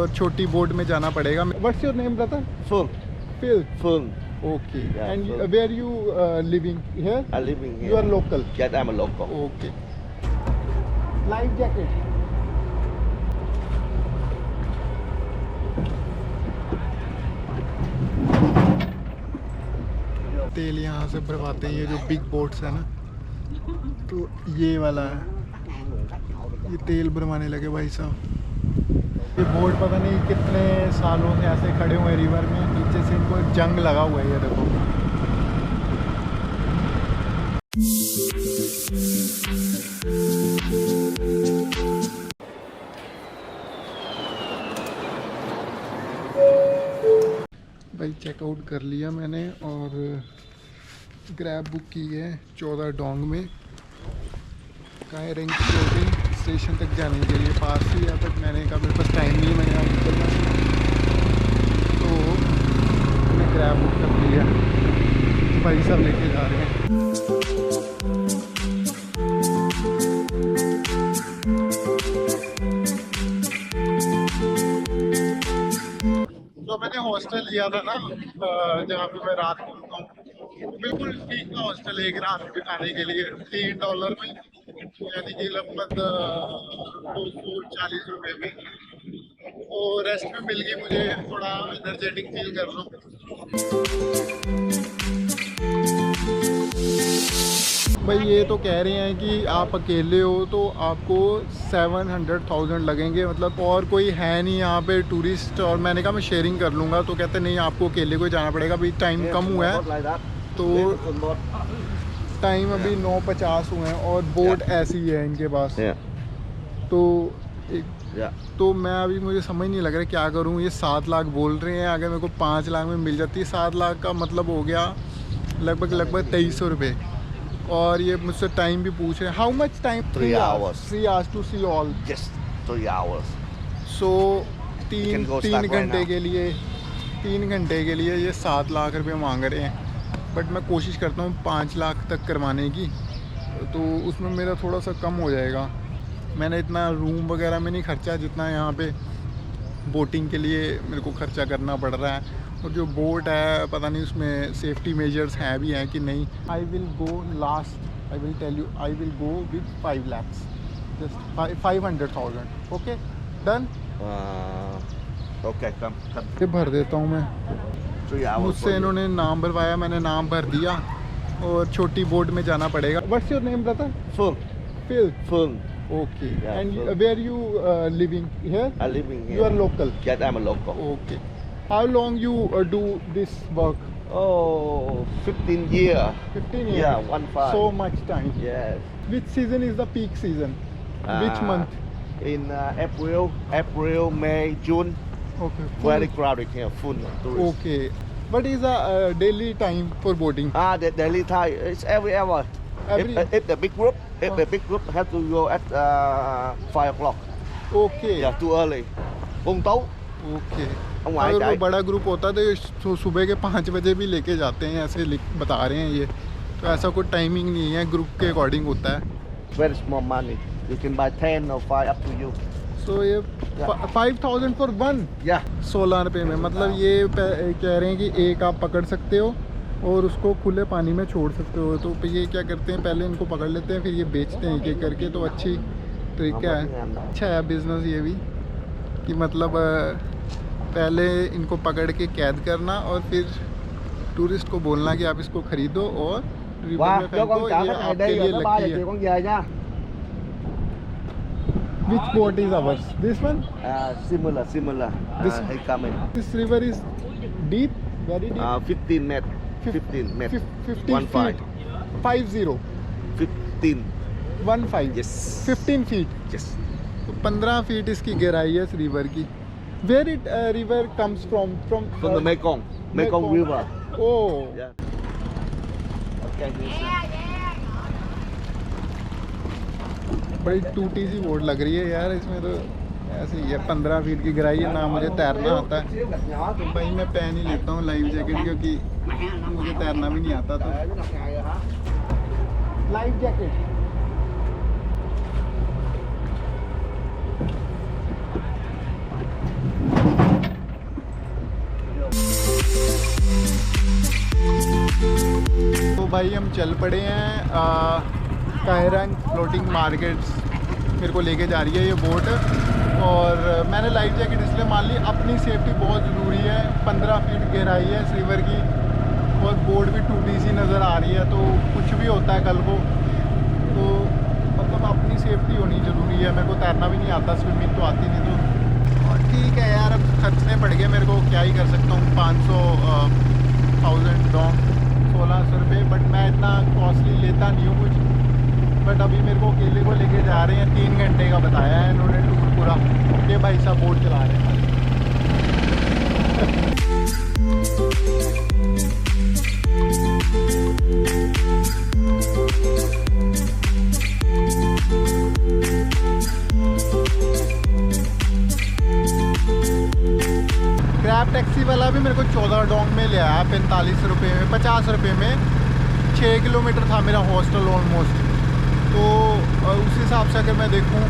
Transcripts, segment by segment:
और छोटी बोट में जाना पड़ेगा। What's your name brother? Phil. Phil. Phil. Okay. Yeah, and Phil. Where you living here? I'm living here. You are local? Yes, I'm a local. Okay. Life jacket. तेल यहाँ से भरवाते हैं, ये जो बिग बोट्स है ना, तो ये वाला है, ये तेल भरवाने लगे भाई साहब। ये बोट पता नहीं कितने सालों से ऐसे खड़े हुए हैं रिवर में, नीचे से इनको जंग लगा हुआ है, ये देखो। भाई चेकआउट कर लिया मैंने और ग्रैब बुक की है 14 डोंग में। काहे रैंक स्टेशन तक जाने के लिए, पास ही है, बट मैंने कहा मेरे पास टाइम नहीं है, मैंने यहाँ निकलना तो मैंने ग्रैब बुक कर लिया। भाई सब लेके जा रहे हैं। तो मैंने हॉस्टल लिया था ना जहाँ पे मैं रात को रुका हूँ, बिल्कुल ठीक था हॉस्टल एक रात बिताने के लिए $3 में, यानी कि लगभग 240 रुपये में। और रेस्ट में मिल गई, मुझे थोड़ा एनर्जेटिक फील कर रहा हूँ। भाई ये तो कह रहे हैं कि आप अकेले हो तो आपको 700,000 लगेंगे, मतलब और कोई है नहीं यहाँ पे टूरिस्ट। और मैंने कहा मैं शेयरिंग कर लूँगा, तो कहते नहीं आपको अकेले को जाना पड़ेगा, अभी टाइम कम हुआ है, तो टाइम अभी 9:50 हुए हैं और बोट ऐसी है इनके पास। तो तो मैं अभी, मुझे समझ नहीं लग रहा क्या करूँ। ये 7 लाख बोल रहे हैं, अगर मेरे को 5 लाख में मिल जाती है, 7 लाख का मतलब हो गया लगभग 2300 रुपये। और ये मुझसे टाइम भी पूछ रहे हैं, how much time? 3 hours. 3 hours to see all. Just 3 hours. So 3 घंटे के लिए 3 घंटे के लिए ये 7 लाख रुपए मांग रहे हैं। बट मैं कोशिश करता हूँ 5 लाख तक करवाने की, तो उसमें मेरा थोड़ा सा कम हो जाएगा। मैंने इतना रूम वगैरह में नहीं खर्चा जितना यहाँ पे बोटिंग के लिए मेरे को खर्चा करना पड़ रहा है। और जो बोट है पता नहीं उसमें सेफ्टी मेजर्स हैं भी हैं कि नहीं। I will go last, I will tell you, I will go with 5 lakhs, just 500,000। Okay done. Okay, come. ये भर देता हूँ मैं। 3 hours. मुझसे इन्होंने नाम भरवाया, मैंने नाम भर दिया और छोटी बोट में जाना पड़ेगा। What's your name brother? Phil. Phil. Phil. Okay. Yeah, and Phil. Where you living here? I'm living here. You are local? Yes, I'm a local. Okay. How long you do this work? Oh, 15 years. 15 years? Yeah, 15. So much time. Yes. Which season is the peak season? Which month? In April, May, June. Okay. Very crowded here, full tourists. Okay. What is the daily time for boating? The daily time it's every hour. If the big group, the big group have to go at 5 o'clock. Okay. Yeah, too early. Bung tấu. Okay. हमारे अगर कोई time- बड़ा group होता तो ये सुबह के 5 बजे भी लेके जाते हैं, ऐसे बता रहे हैं ये। तो ऐसा कोई टाइमिंग नहीं है, ग्रुप के अकॉर्डिंग होता है। Very small money. You can buy 10 or 5 up to you. सो ये 5,000 फॉर वन, Yeah. 16 रुपये में। मतलब ये कह रहे हैं कि एक आप पकड़ सकते हो और उसको खुले पानी में छोड़ सकते हो। तो ये क्या करते हैं, पहले इनको पकड़ लेते हैं, फिर ये बेचते हैं एक एक करके। तो अच्छी तरीका है, अच्छा है बिज़नेस ये भी, कि मतलब पहले इनको पकड़ के कैद करना और फिर टूरिस्ट को बोलना कि आप इसको खरीदो और रिवर में फेंको, ये आपके लिए लकी है। con về nha. Which boat is ours? This one? Similar. This- He coming. This river is deep, very deep. 15 met. 15 met. 15 feet. 50. 15. 15. Yes. 15 feet. Yes. तो 15 फीट इसकी गहराई है इस रिवर की। Where it river comes from? From the Mekong. Mekong River. Oh. Yeah. Okay. बड़ी टूटी सी boat लग रही है यार, इसमें तो ऐसे ही है। 15 फीट की गहराई है, ना मुझे तैरना आता है तो भाई मैं पहन ही लेता हूँ लाइफ जैकेट, क्योंकि मुझे तैरना भी नहीं आता। तो लाइफ जैकेट भाई हम चल पड़े हैं कायरंग फ्लोटिंग मार्केट्स मेरे को लेके जा रही है ये बोट। और मैंने लाइफ जैकेट इसलिए मान ली, अपनी सेफ्टी बहुत ज़रूरी है। 15 फीट गहराई है इस रिवर की और बोट भी टूटी सी नज़र आ रही है, तो कुछ भी होता है कल को तो मतलब अपनी सेफ्टी होनी ज़रूरी है। मेरे को तैरना भी नहीं आता, स्विमिंग तो आती नहीं, तो और ठीक है यार, अब खर्चने पड़ गए मेरे को, क्या ही कर सकता हूँ। 500,000 डोंग 1600 रुपये, बट मैं इतना कॉस्टली लेता नहीं हूँ कुछ। बट अभी मेरे को अकेले को लेके जा रहे हैं, 3 घंटे का बताया है इन्होंने टूर पूरा। ये भाई साहब बोट चला रहे हैं। क्रैब टैक्सी वाला भी मेरे को 14 डोंग में ले आया, 45 रुपये में, 50 रुपये में। 6 किलोमीटर था मेरा हॉस्टल ऑलमोस्ट, तो उस हिसाब से अगर मैं देखूं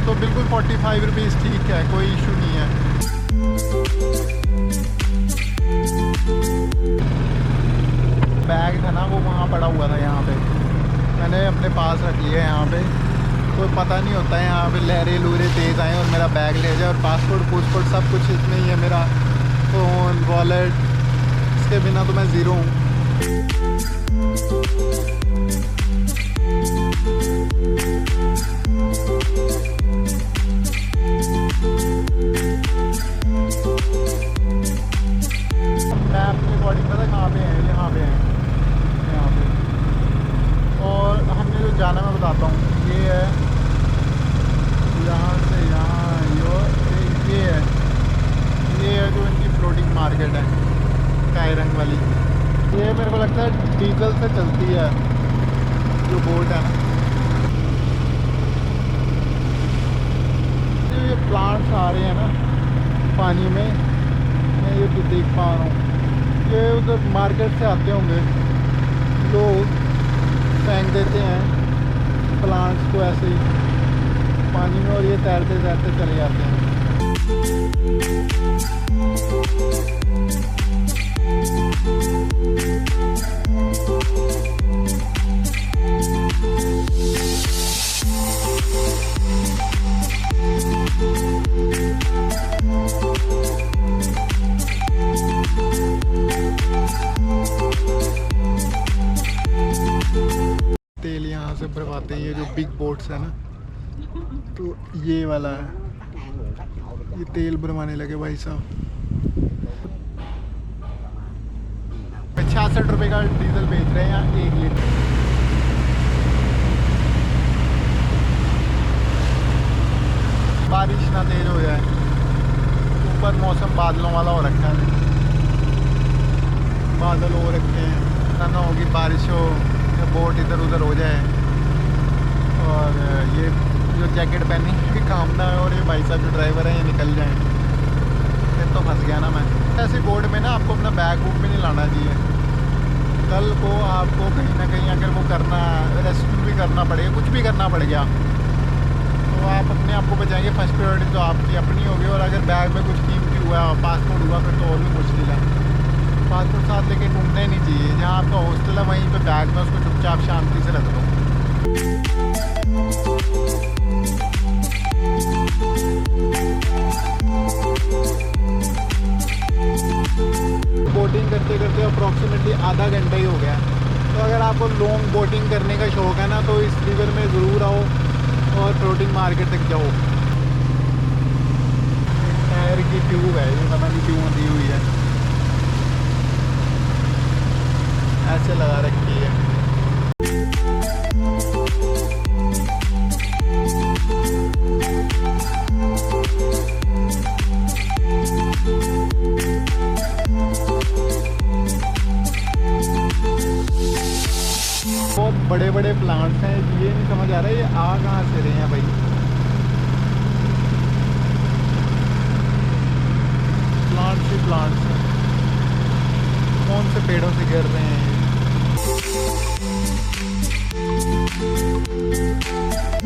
तो बिल्कुल 45 रुपीज़ ठीक है, कोई इशू नहीं है। बैग था ना वो वहाँ पड़ा हुआ था, यहाँ पे मैंने अपने पास रख लिया है। यहाँ पे कोई पता नहीं होता है, यहाँ पे लहरें लूरे तेज़ आए और मेरा बैग ले जाए। और पासपोर्ट सब कुछ इसमें ही है, मेरा फ़ोन, वॉलेट, इसके बिना तो मैं ज़ीरो हूँ। मैप के अकॉर्डिंग पता कहाँ पे है, यहाँ पे है, यहाँ पे। और हमने जो जाना मैं बताता हूँ, ये है यहाँ से यहाँ, ये है जो इनकी फ्लोटिंग मार्केट है कायरंग वाली। ये मेरे को लगता है डीजल से चलती है जो बोट है ना। ये प्लांट्स आ रहे हैं ना पानी में, मैं ये भी देख पा रहा हूँ। ये उधर मार्केट से आते होंगे लोग, फेंक देते हैं प्लांट्स को ऐसे ही पानी में, और ये तैरते तैरते चले जाते हैं। तेल यहाँ से भरवाते हैं, ये जो बिग बोट्स है ना, तो ये वाला है, ये तेल भरवाने लगे भाई साहब। 66 रुपये का डीजल बेच रहे हैं यहाँ 1 लीटर। बारिश ना तेज हो जाए, ऊपर मौसम बादलों वाला हो रखा है, बादल हो रखे हैं, ना होगी बारिश हो, बोट इधर उधर हो जाए। और ये जो जैकेट पहनी भी काम ना है, और ये भाई साहब जो ड्राइवर है ये निकल जाए, फिर तो फंस गया ना मैं। ऐसी बोट में ना आपको अपना बैग वूग भी नहीं लाना चाहिए। कल को आपको कहीं ना कहीं अगर वो करना, रेस्क्यू भी करना पड़ेगा, कुछ भी करना पड़ गया, तो आप अपने आप को बचाएंगे। फर्स्ट प्रायोरिटी तो आपकी अपनी होगी। और अगर बैग में कुछ कीमती हुआ, पासपोर्ट हुआ, फिर तो और भी मुश्किल है। पासपोर्ट साथ लेके घूमना ही नहीं चाहिए। जहाँ आपका हॉस्टल है वहीं पे बैग में उसको चुपचाप शांति से रख दो। बोटिंग करते करते अप्रॉक्सीमेटली आधा घंटा ही हो गया। तो अगर आपको लॉन्ग बोटिंग करने का शौक़ है ना, तो इस रिवर में ज़रूर आओ और फ्लोटिंग मार्केट तक जाओ। टायर की ट्यूब है, ये पता नहीं क्यों दी हुई है, ऐसे लगा रखी है। बहुत बड़े बड़े प्लांट्स हैं, ये नहीं समझ आ रहा है ये आ कहाँ से रहे हैं भाई। प्लांट्स ही प्लांट्स हैं, कौन से पेड़ों से गिर रहे हैं ये।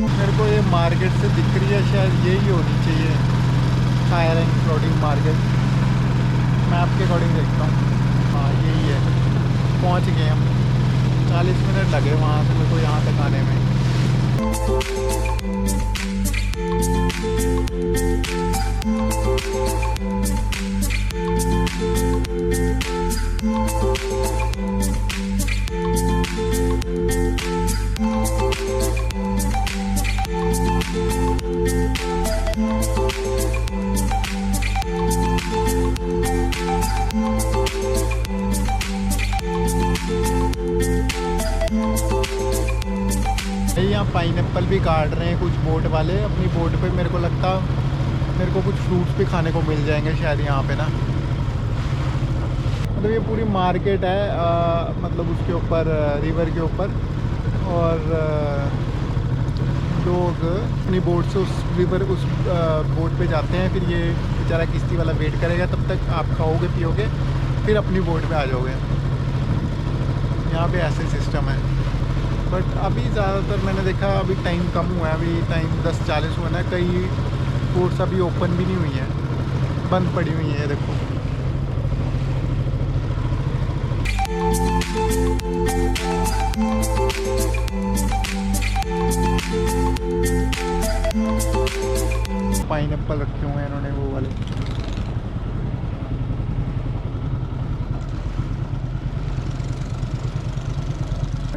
मेरे को ये मार्केट से दिख रही है, शायद यही होनी चाहिए कायरंग फ्लोटिंग मार्केट। मैं आपके अकॉर्डिंग देखता हूँ, हाँ यही है, पहुँच गए हम। 40 मिनट लगे वहाँ से मेरे को यहाँ तक आने में। यहाँ पाइनएप्पल भी काट रहे हैं कुछ बोट वाले अपनी बोट पे। मेरे को लगता मेरे को कुछ फ्रूट्स भी खाने को मिल जाएंगे शायद यहाँ पे ना। मतलब ये पूरी मार्केट है मतलब उसके ऊपर रिवर के ऊपर, और लोग अपनी बोट से उस रिवर उस बोट पे जाते हैं। फिर ये बेचारा किश्ती वाला वेट करेगा, तब तक आप खाओगे पियोगे, फिर अपनी बोट पे आ जाओगे। यहाँ पे ऐसे सिस्टम है। बट अभी ज़्यादातर मैंने देखा अभी टाइम कम हुआ है, अभी टाइम 10:40 हुआ ना। कई बोट्स अभी ओपन भी नहीं हुई हैं, बंद पड़ी हुई हैं। देखो पाइनएप्पल रखे हुए हैं इन्होंने वो वाले। I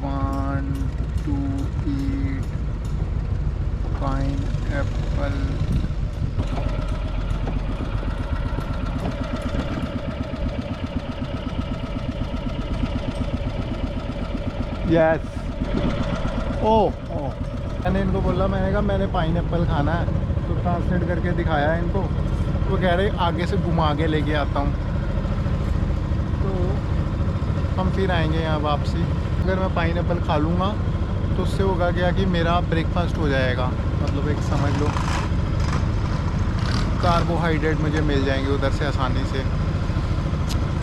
want to eat pineapple. Yes. Oh. मैंने इनको बोला, मैंने कहा मैंने पाइनएप्पल खाना है, तो ट्रांसलेट करके दिखाया इनको। वो कह रहे आगे से घुमा के लेके आता हूँ। तो हम फिर आएंगे यहाँ वापसी। अगर मैं पाइनएप्पल खा लूँगा तो उससे होगा क्या कि मेरा ब्रेकफास्ट हो जाएगा। मतलब एक समझ लो कार्बोहाइड्रेट मुझे मिल जाएंगे उधर से आसानी से।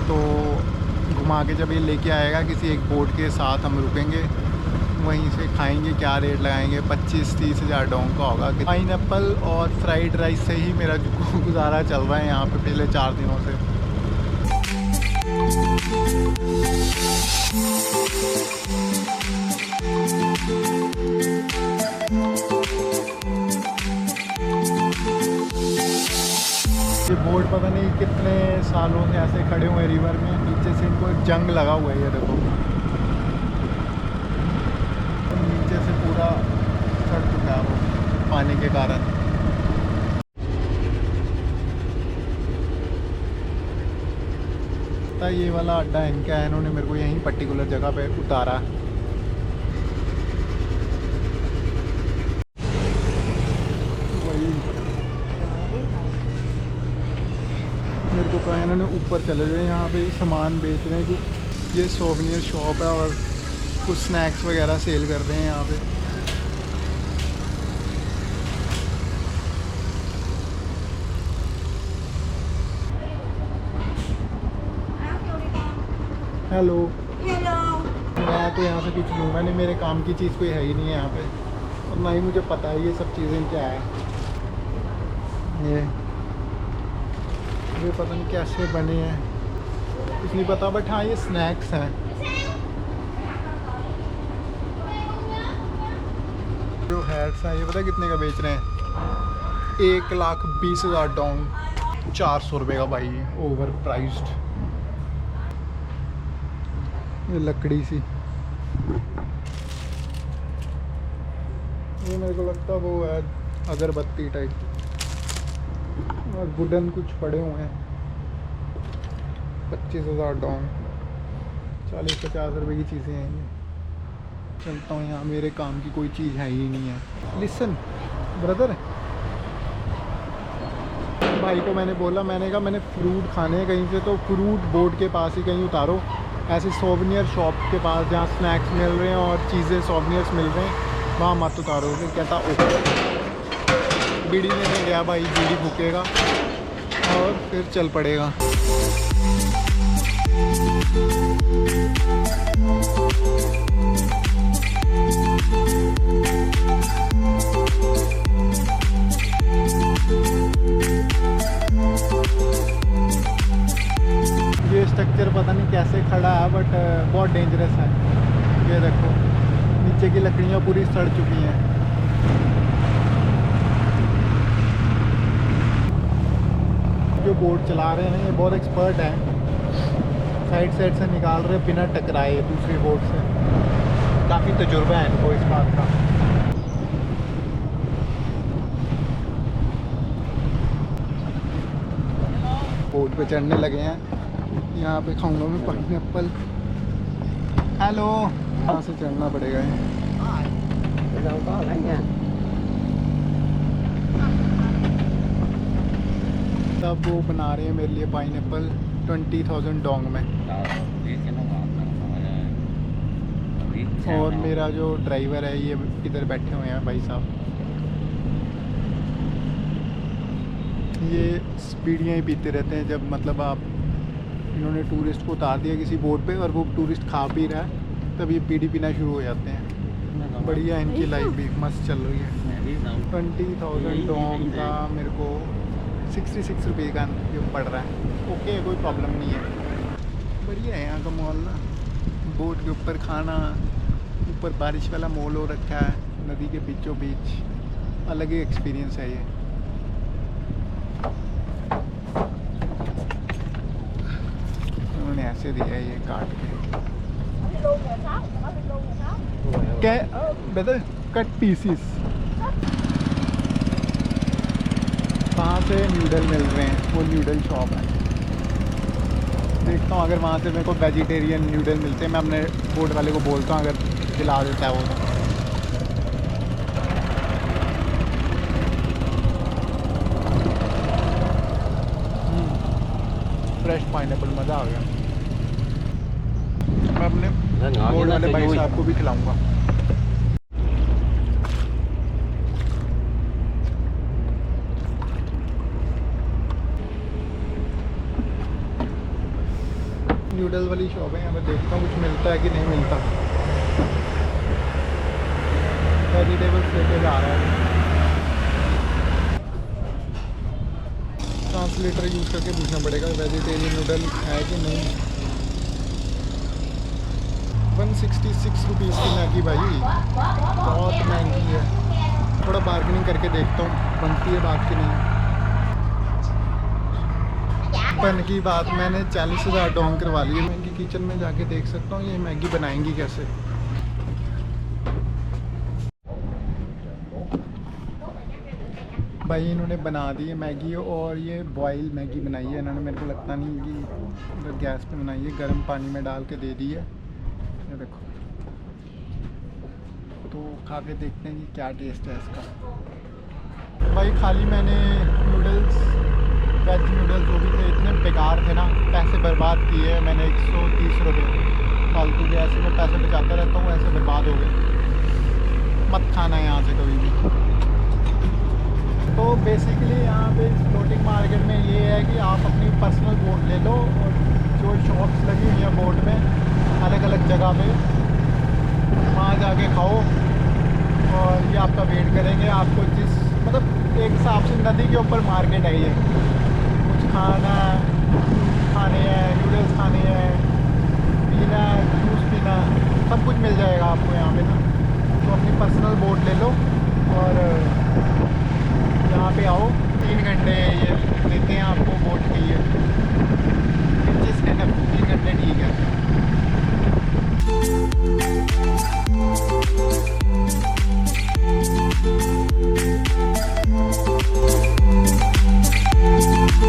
तो घुमा के जब ये लेके आएगा किसी एक बोट के साथ, हम रुकेंगे वहीं से खाएंगे। क्या रेट लगाएंगे, 25-30 हज़ार डोंग का होगा। पाइनएप्पल और फ्राइड राइस से ही मेरा गुजारा चल रहा है यहाँ पे पिछले 4 दिनों से। ये बोट पता नहीं कितने सालों से ऐसे खड़े हुए हैं रिवर में। नीचे से इनको जंग लगा हुआ है, ये देखो नीचे से पूरा सड़ चुका है वो पानी के कारण। ये वाला अड्डा इनका है, इन्होंने मेरे को यहीं पर्टिकुलर जगह पे उतारा। वही मेरे को कहा इन्होंने ऊपर चले गए, यहाँ पे सामान बेच रहे हैं कि ये सोवेनियर शॉप है और कुछ स्नैक्स वगैरह सेल कर रहे हैं यहाँ पे। हेलो मैं तो यहाँ से कुछ लूँगा नहीं, मेरे काम की चीज़ कोई है ही नहीं है यहाँ पे, और ना ही मुझे पता है ये सब चीज़ें क्या है। ये पता नहीं कैसे बने हैं, कुछ नहीं पता। बट हाँ ये स्नैक्स हैं। जो हैट्स हैं ये पता कितने का बेच रहे हैं? 1,20,000 डोंग, 400 रुपये का भाई, ओवर प्राइस्ड। ये लकड़ी सी, ये मेरे को लगता है वो है अगरबत्ती टाइप, और वुडन कुछ पड़े हुए हैं। 25,000 डोंग, 40-50 रुपये की चीज़ें हैं ये। चलता हूँ, यहाँ मेरे काम की कोई चीज़ है ही नहीं है। लिसन ब्रदर, भाई को मैंने बोला, मैंने कहा मैंने फ्रूट खाने हैं कहीं से, तो फ्रूट बोर्ड के पास ही कहीं उतारो, ऐसे सोवेनियर शॉप के पास जहाँ स्नैक्स मिल रहे हैं और चीज़ें सोवेनियर्स मिल रहे हैं वहाँ मत उतारो। फिर कहता ओके। बीड़ी लेने गया भाई, बीड़ी फूकेगा और फिर चल पड़ेगा। ये स्ट्रक्चर पता नहीं कैसे खड़ा है, बट बहुत डेंजरस है। ये देखो नीचे की लकड़ियाँ पूरी सड़ चुकी हैं। जो बोट चला रहे हैं ये बहुत एक्सपर्ट है, साइड से निकाल रहे बिना टकराए दूसरी बोट से। काफ़ी तजुर्बा है इनको इस बात का। बोट पे चढ़ने लगे हैं। यहाँ पे खाऊंगा मैं पाइनएप्पल। हेलो, यहाँ से चढ़ना पड़ेगा। तब वो बना रहे हैं मेरे लिए पाइनएप्पल 20,000 डोंग में। और मेरा जो ड्राइवर है ये इधर बैठे हुए हैं भाई साहब। ये बीड़ियाँ ही पीते रहते हैं जब मतलब आप इन्होंने टूरिस्ट को उतार दिया किसी बोट पे और वो टूरिस्ट खा पी रहा है तब ये बीड़ी पीना शुरू हो जाते हैं। बढ़िया इनकी लाइफ भी मस्त चल रही है। 20,000 डोंग का मेरे को 66 रुपये का ये पड़ रहा है। ओके, कोई प्रॉब्लम नहीं है, बढ़िया है यहाँ का मॉल ना। बोट के ऊपर खाना, ऊपर बारिश वाला मॉल हो रखा है नदी के बीचों बीच। अलग ही एक्सपीरियंस है ये। उन्होंने ऐसे दिया है ये काट के। क्या बेटर कट पीसीस। वहाँ से नूडल मिल रहे हैं, वो नूडल शॉप है। देखता हूँ अगर वहाँ से मेरे को वेजिटेरियन नूडल मिलते हैं, मैं अपने बोट वाले को बोलता हूँ अगर खिला देता है वो। फ्रेश पाइनएप्पल, मज़ा आ गया। मैं अपने बोट वाले भाई साहब को भी खिलाऊंगा। नूडल वाली शॉप है, यहाँ पे देखता हूँ कुछ मिलता है कि नहीं मिलता। वेजिटेबल्स लेके जा रहा है। ट्रांसलेटर यूज़ करके पूछना पड़ेगा वेजिटेरियन नूडल है कि नहीं। 166 रुपीज़ की मैगी भाई, बहुत महंगी है। थोड़ा बार्गेनिंग करके देखता हूँ बनती है बात कि नहीं। बन की बात, मैंने 40,000 डोंग करवा ली है। मैं इनकी किचन में जाके देख सकता हूँ ये मैगी बनाएंगी कैसे। भाई इन्होंने बना दी है मैगी, और ये बॉयल मैगी बनाई है इन्होंने। मेरे को लगता नहीं कि इधर गैस पे बनाई है, गर्म पानी में डाल के दे दी है। ये देखो, तो खा के देखते हैं कि क्या टेस्ट है इसका। भाई खाली मैंने नूडल्स, वेज नूडल्स जो भी थे इतने बेकार थे ना, पैसे बर्बाद किए मैंने। 130 रुपये फालतू के। ऐसे मैं पैसे बचाता रहता हूँ, ऐसे बर्बाद हो गए। मत खाना है यहाँ से कभी भी। तो बेसिकली यहाँ पे फ्लोटिंग मार्केट में ये है कि आप अपनी पर्सनल बोट ले लो, और जो शॉप्स लगी हुई हैं बोट में अलग अलग जगह पे, वहाँ जाके खाओ और ये आपका वेट करेंगे। आपको जिस मतलब एक हिसाब से नदी के ऊपर मार्केट है ये।